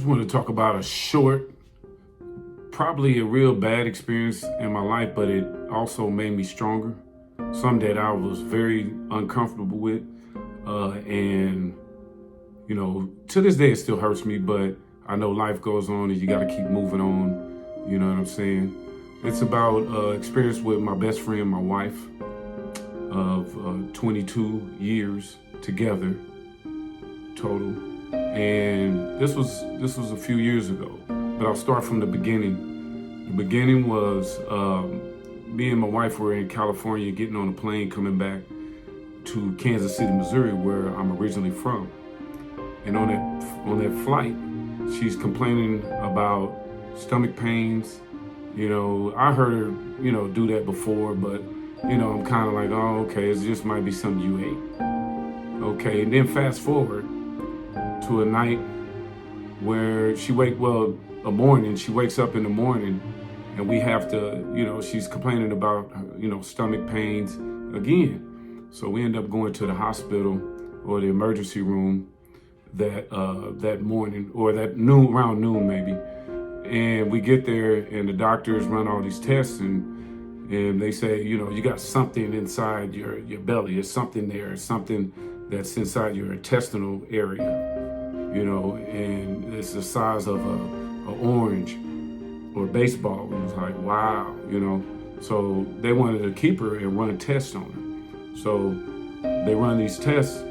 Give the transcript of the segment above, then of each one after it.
want to talk about a short, probably a real bad experience in my life, but it also made me stronger. Something that I was very uncomfortable with. And, to this day, it still hurts me, but I know life goes on and you got to keep moving on. You know what I'm saying? It's about experience with my best friend, my wife, of 22 years together total. And this was a few years ago, but I'll start from the beginning. The beginning was me and my wife were in California, getting on a plane coming back to Kansas City, Missouri, where I'm originally from. And on that flight, she's complaining about stomach pains. I heard her, do that before, but I'm kind of like, oh, okay, it just might be something you ate. Okay, and then fast forward to a night where she a morning, she wakes up in the morning and we have to, she's complaining about, stomach pains again. So we end up going to the hospital or the emergency room that morning, or around noon maybe. And we get there and the doctors run all these tests and they say, you got something inside your belly. There's something there. It's something that's inside your intestinal area, and it's the size of a orange or a baseball. It was like, wow, So they wanted to keep her and run tests on her. So they run these tests,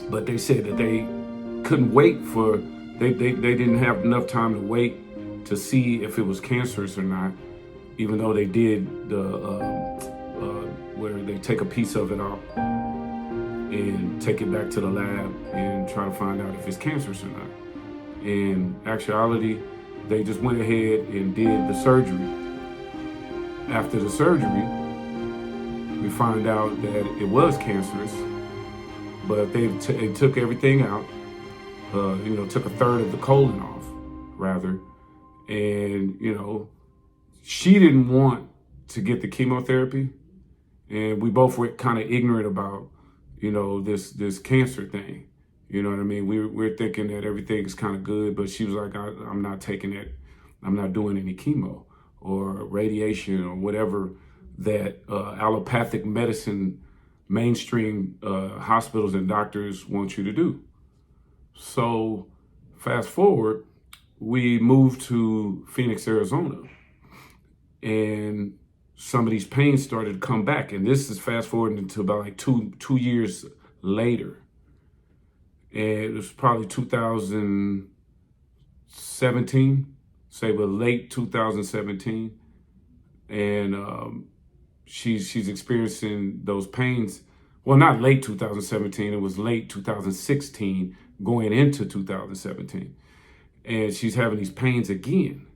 but they said that they couldn't wait they didn't have enough time to wait to see if it was cancerous or not, even though they did where they take a piece of it off and take it back to the lab and try to find out if it's cancerous or not. In actuality, they just went ahead and did the surgery. After the surgery, we find out that it was cancerous, but they took everything out, took a third of the colon off, rather. And, she didn't want to get the chemotherapy. And we both were kind of ignorant about, this cancer thing. You know what I mean? We're thinking that everything is kind of good, but she was like, I'm not taking it. I'm not doing any chemo or radiation or whatever that allopathic medicine, mainstream hospitals and doctors want you to do. So fast forward, we moved to Phoenix, Arizona, and some of these pains started to come back. And this is fast forwarding into about like two years later. And it was probably 2017, late 2017. And she's experiencing those pains. Well, not late 2017, it was late 2016 going into 2017. And she's having these pains again.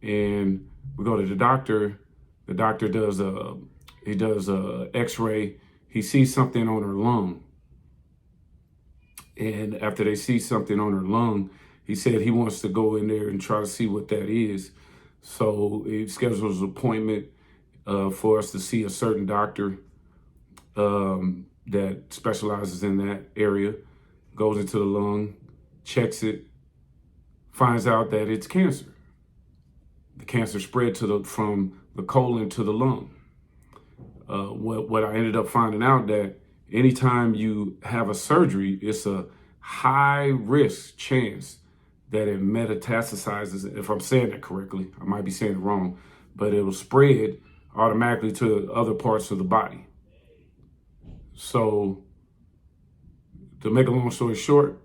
And we go to the doctor. The doctor does a x-ray. He sees something on her lung. And after they see something on her lung, he said he wants to go in there and try to see what that is. So he schedules an appointment for us to see a certain doctor that specializes in that area, goes into the lung, checks it, finds out that it's cancer. The cancer spread from the colon to the lung. What I ended up finding out that anytime you have a surgery, it's a high risk chance that it metastasizes. If I'm saying that correctly, I might be saying it wrong, but it will spread automatically to other parts of the body. So to make a long story short,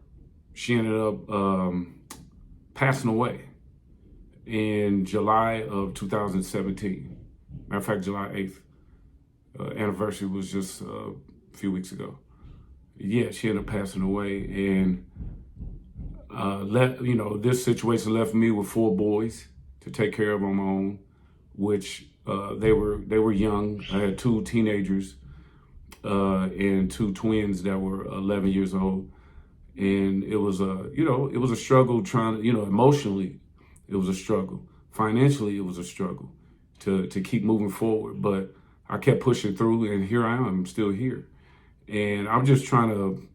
she ended up passing away in July of 2017. Matter of fact, July 8th. Anniversary was just a few weeks ago. Yeah, she ended up passing away, and this situation left me with 4 boys to take care of on my own, which they were young. I had 2 teenagers and 2 twins that were 11 years old, and it was a struggle trying, emotionally, it was a struggle. Financially, it was a struggle to keep moving forward, but I kept pushing through, and here I am. I'm still here. And I'm just trying to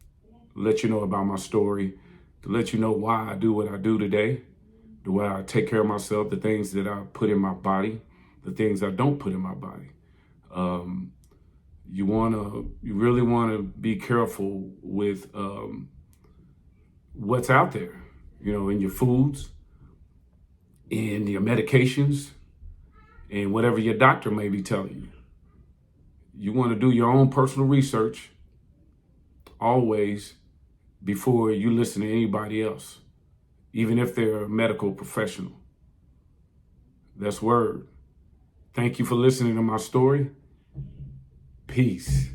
let you know about my story to let you know why I do what I do today, the way I take care of myself, the things that I put in my body, the things I don't put in my body. You really want to be careful with what's out there, in your foods, in your medications, and whatever your doctor may be telling you. You want to do your own personal research always before you listen to anybody else, even if they're a medical professional. That's word. Thank you for listening to my story. Peace.